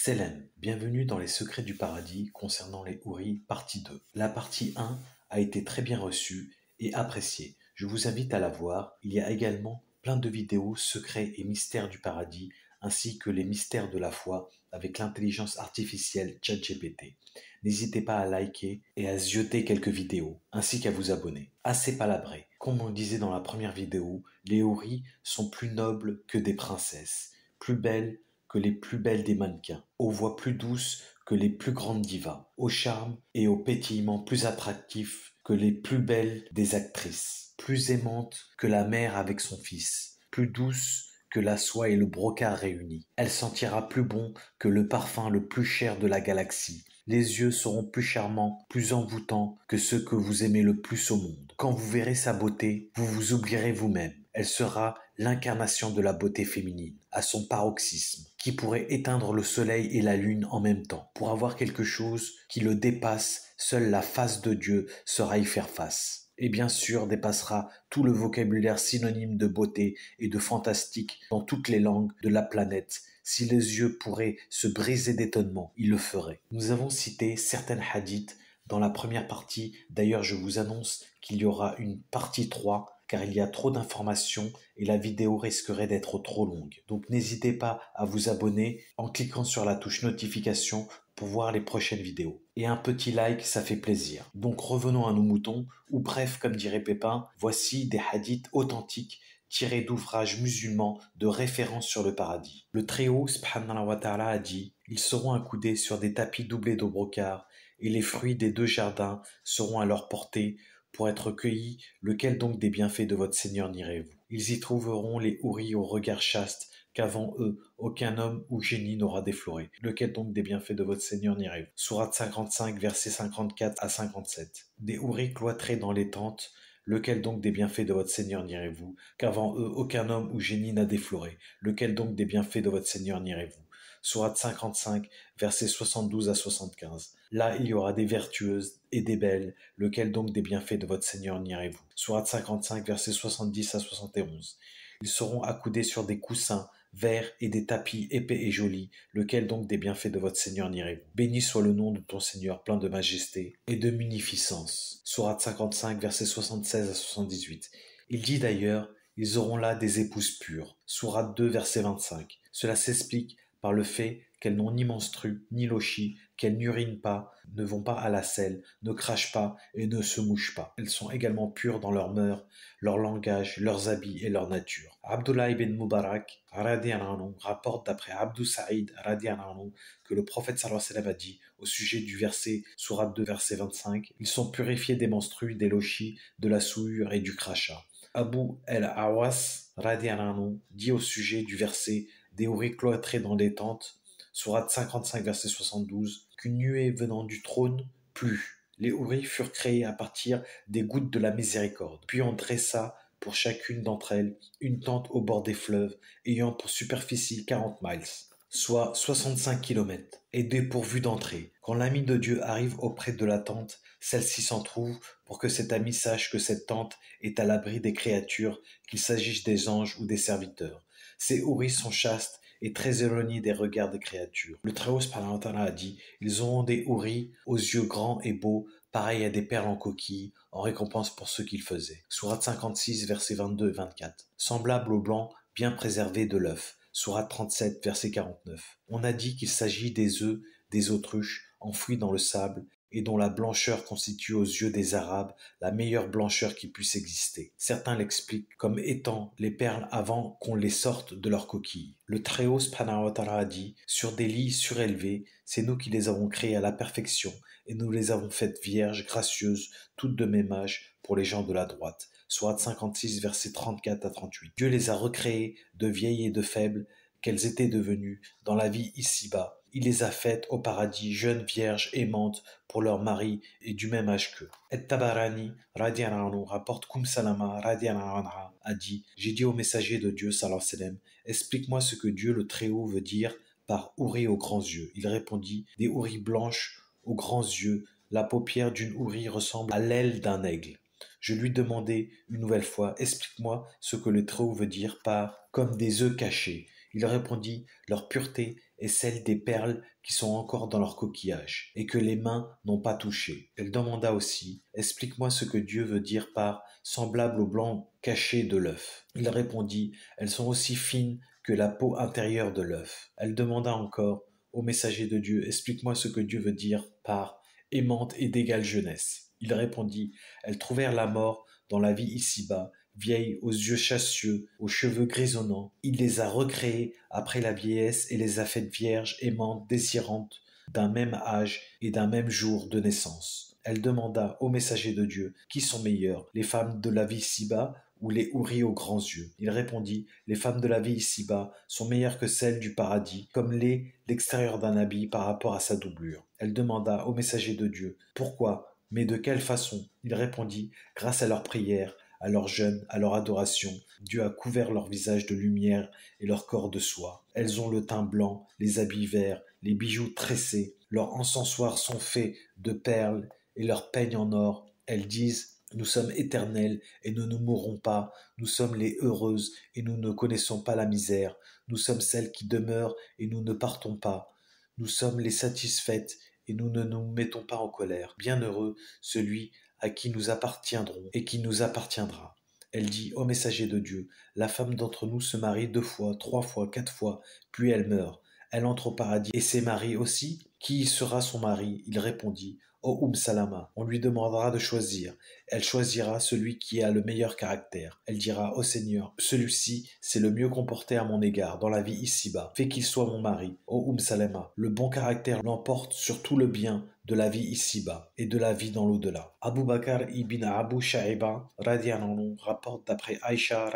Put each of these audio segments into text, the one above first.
Selem, bienvenue dans les secrets du paradis concernant les houris, partie 2. La partie 1 a été très bien reçue et appréciée. Je vous invite à la voir. Il y a également plein de vidéos secrets et mystères du paradis, ainsi que les mystères de la foi avec l'intelligence artificielle ChatGPT. N'hésitez pas à liker et à zioter quelques vidéos, ainsi qu'à vous abonner. Assez palabré. Comme on le disait dans la première vidéo, les houris sont plus nobles que des princesses, plus belles que les plus belles des mannequins, aux voix plus douces que les plus grandes divas, au charme et au pétillement plus attractifs que les plus belles des actrices, plus aimantes que la mère avec son fils, plus douces que la soie et le brocart réunis. Elle sentira plus bon que le parfum le plus cher de la galaxie. Les yeux seront plus charmants, plus envoûtants que ceux que vous aimez le plus au monde. Quand vous verrez sa beauté, vous vous oublierez vous-même. Elle sera l'incarnation de la beauté féminine, à son paroxysme, qui pourrait éteindre le soleil et la lune en même temps. Pour avoir quelque chose qui le dépasse, seule la face de Dieu saura y faire face. Et bien sûr dépassera tout le vocabulaire synonyme de beauté et de fantastique dans toutes les langues de la planète. Si les yeux pourraient se briser d'étonnement, ils le feraient. Nous avons cité certaines hadiths dans la première partie. D'ailleurs, je vous annonce qu'il y aura une partie 3 car il y a trop d'informations et la vidéo risquerait d'être trop longue. Donc n'hésitez pas à vous abonner en cliquant sur la touche notification pour voir les prochaines vidéos. Et un petit like, ça fait plaisir. Donc revenons à nos moutons, ou bref, comme dirait Pépin, voici des hadiths authentiques tirés d'ouvrages musulmans de référence sur le paradis. Le Très-Haut, subhanahu wa ta'ala, a dit « Ils seront accoudés sur des tapis doublés de brocart, et les fruits des deux jardins seront à leur portée, pour être cueillis, lequel donc des bienfaits de votre Seigneur n'irez-vous? Ils y trouveront les houris au regard chaste, qu'avant eux, aucun homme ou génie n'aura défloré. Lequel donc des bienfaits de votre Seigneur n'irez-vous? Sourate 55, versets 54 à 57. Des houris cloîtrés dans les tentes, lequel donc des bienfaits de votre Seigneur n'irez-vous? Qu'avant eux, aucun homme ou génie n'a défloré. Lequel donc des bienfaits de votre Seigneur n'irez-vous? Sourate 55, versets 72 à 75. Là, il y aura des vertueuses et des belles, lequel donc des bienfaits de votre Seigneur n'irez-vous? Sourate 55, versets 70 à 71. Ils seront accoudés sur des coussins verts et des tapis épais et jolis, lequel donc des bienfaits de votre Seigneur n'irez-vous? Béni soit le nom de ton Seigneur, plein de majesté et de munificence. Sourate 55, versets 76 à 78. Il dit d'ailleurs, ils auront là des épouses pures. Sourate 2, verset 25. Cela s'explique par le fait qu'elles n'ont ni menstrues, ni lochis, qu'elles n'urinent pas, ne vont pas à la selle, ne crachent pas et ne se mouchent pas. Elles sont également pures dans leurs mœurs, leur langage, leurs habits et leur nature. Abdullah ibn Mubarak radiyallahu anhu rapporte d'après Abdou Saïd radiyallahu anhu que le prophète sallallahu alayhi wa sallam a dit au sujet du verset Sourate 2 verset 25, ils sont purifiés des menstrues, des lochis, de la souillure et du crachat. Abu el-Awas radiyallahu anhu dit au sujet du verset des houris cloîtrés dans des tentes, Sourate 55 verset 72, qu'une nuée venant du trône plut. Les houris furent créés à partir des gouttes de la miséricorde. Puis on dressa pour chacune d'entre elles une tente au bord des fleuves ayant pour superficie 40 miles, soit 65 kilomètres, et dépourvue d'entrée. Quand l'ami de Dieu arrive auprès de la tente, celle-ci s'en trouve pour que cet ami sache que cette tente est à l'abri des créatures, qu'il s'agisse des anges ou des serviteurs. Ces houris sont chastes et très éloignés des regards des créatures. Le Très-Haut a dit « Ils auront des houris aux yeux grands et beaux, pareils à des perles en coquille, en récompense pour ce qu'ils faisaient. » Sourate 56, versets 22 et 24. Semblable au blanc bien préservé de l'œuf. Sourate 37, verset 49. On a dit qu'il s'agit des œufs des autruches enfouis dans le sable et dont la blancheur constitue aux yeux des Arabes la meilleure blancheur qui puisse exister. Certains l'expliquent comme étant les perles avant qu'on les sorte de leur coquille. Le Très-Haut subhanahu wa ta'ala a dit « Sur des lits surélevés, c'est nous qui les avons créés à la perfection et nous les avons faites vierges, gracieuses, toutes de même âge pour les gens de la droite. » Sourate 56, versets 34 à 38. Dieu les a recréées de vieilles et de faibles qu'elles étaient devenues dans la vie ici-bas. Il les a faites au paradis jeunes vierges aimantes pour leurs maris et du même âge qu'eux. Et-Tabarani radiyallahu anhu rapporte Salama radiyallahu anha a dit « J'ai dit au messager de Dieu sallallahu alayhi wa sallam, explique-moi ce que Dieu le Très-Haut veut dire par houris aux grands yeux. » Il répondit « Des houris blanches aux grands yeux, la paupière d'une hourie ressemble à l'aile d'un aigle. » Je lui demandai une nouvelle fois « Explique-moi ce que le Très-Haut veut dire par comme des œufs cachés. » Il répondit, leur pureté est celle des perles qui sont encore dans leur coquillage, et que les mains n'ont pas touché. Elle demanda aussi, explique-moi ce que Dieu veut dire par semblable au blanc caché de l'œuf. Il répondit, elles sont aussi fines que la peau intérieure de l'œuf. Elle demanda encore, ô messager de Dieu, explique-moi ce que Dieu veut dire par aimante et d'égale jeunesse. Il répondit, elles trouvèrent la mort dans la vie ici-bas, vieilles aux yeux chassieux, aux cheveux grisonnants. Il les a recréées après la vieillesse et les a faites vierges, aimantes, désirantes, d'un même âge et d'un même jour de naissance. Elle demanda au messager de Dieu, qui sont meilleures, les femmes de la vie ici-bas ou les houris aux grands yeux? Il répondit, les femmes de la vie ici-bas sont meilleures que celles du paradis, comme l'est l'extérieur d'un habit par rapport à sa doublure. Elle demanda au messager de Dieu, pourquoi, mais de quelle façon? Il répondit, grâce à leurs prières, à leur jeûne, à leur adoration, Dieu a couvert leur visage de lumière et leur corps de soie. Elles ont le teint blanc, les habits verts, les bijoux tressés, leurs encensoirs sont faits de perles et leurs peignes en or. Elles disent, nous sommes éternels et nous ne mourrons pas, nous sommes les heureuses et nous ne connaissons pas la misère, nous sommes celles qui demeurent et nous ne partons pas, nous sommes les satisfaites et nous ne nous mettons pas en colère. Bienheureux celui à qui nous appartiendrons et qui nous appartiendra. Elle dit, ô messager de Dieu, la femme d'entre nous se marie 2 fois, 3 fois, 4 fois, puis elle meurt. Elle entre au paradis et ses maris aussi. Qui sera son mari? Il répondit, ô Salama, on lui demandera de choisir. Elle choisira celui qui a le meilleur caractère. Elle dira, ô Seigneur, celui-ci s'est le mieux comporté à mon égard dans la vie ici-bas. Fais qu'il soit mon mari. Ô Salama, le bon caractère l'emporte sur tout le bien de la vie ici-bas et de la vie dans l'au-delà. Abu Bakr ibn Abu Shaiba rapporte d'après Aïcha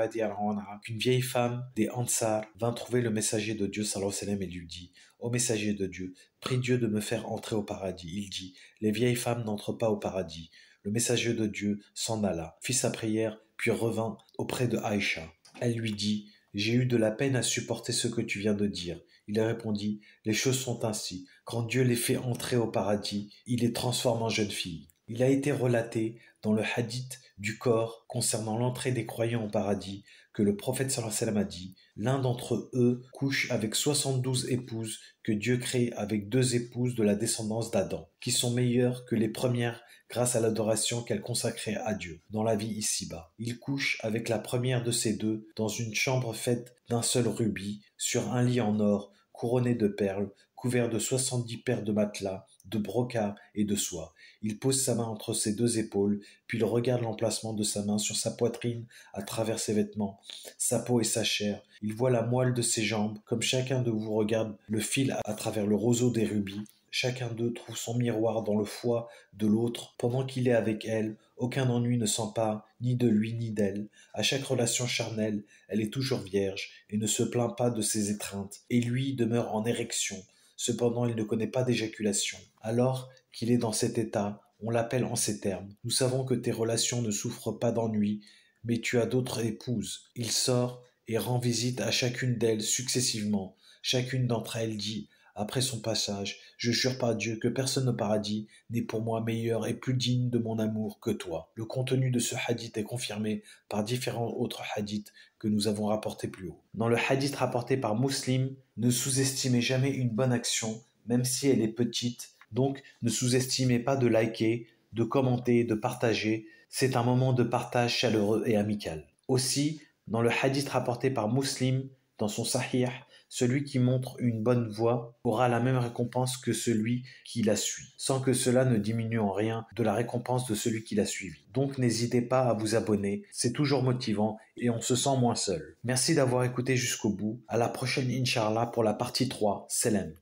qu'une vieille femme des Ansar vint trouver le messager de Dieu sallallahu alayhi wa sallam et lui dit, ô messager de Dieu, prie Dieu de me faire entrer au paradis. Il dit, les vieilles femmes n'entrent pas au paradis. Le messager de Dieu s'en alla, fit sa prière, puis revint auprès de Aïcha. Elle lui dit, j'ai eu de la peine à supporter ce que tu viens de dire. Il répondit, les choses sont ainsi. Quand Dieu les fait entrer au paradis, il les transforme en jeunes filles. Il a été relaté dans le hadith du corps concernant l'entrée des croyants au paradis que le prophète sallallahu alayhi wa sallam a dit, l'un d'entre eux couche avec 72 épouses que Dieu crée avec 2 épouses de la descendance d'Adam, qui sont meilleures que les premières grâce à l'adoration qu'elles consacraient à Dieu dans la vie ici-bas. Il couche avec la première de ces 2 dans une chambre faite d'un seul rubis, sur un lit en or, couronné de perles, couvert de 70 paires de matelas, de brocart et de soie. Il pose sa main entre ses 2 épaules, puis il regarde l'emplacement de sa main sur sa poitrine à travers ses vêtements, sa peau et sa chair. Il voit la moelle de ses jambes, comme chacun de vous regarde le fil à travers le roseau des rubis. Chacun d'eux trouve son miroir dans le foie de l'autre. Pendant qu'il est avec elle, aucun ennui ne s'empare ni de lui ni d'elle. À chaque relation charnelle, elle est toujours vierge et ne se plaint pas de ses étreintes. Et lui demeure en érection. Cependant, il ne connaît pas d'éjaculation. Alors qu'il est dans cet état, on l'appelle en ces termes. Nous savons que tes relations ne souffrent pas d'ennui, mais tu as d'autres épouses. Il sort et rend visite à chacune d'elles successivement. Chacune d'entre elles dit, après son passage, je jure par Dieu que personne au paradis n'est pour moi meilleur et plus digne de mon amour que toi. Le contenu de ce hadith est confirmé par différents autres hadiths que nous avons rapportés plus haut. Dans le hadith rapporté par Muslim, ne sous-estimez jamais une bonne action, même si elle est petite. Donc, ne sous-estimez pas de liker, de commenter, de partager. C'est un moment de partage chaleureux et amical. Aussi, dans le hadith rapporté par Muslim, dans son Sahih, celui qui montre une bonne voie aura la même récompense que celui qui la suit, sans que cela ne diminue en rien de la récompense de celui qui l'a suivi. Donc n'hésitez pas à vous abonner, c'est toujours motivant et on se sent moins seul. Merci d'avoir écouté jusqu'au bout. À la prochaine Inch'Allah pour la partie 3. Salam.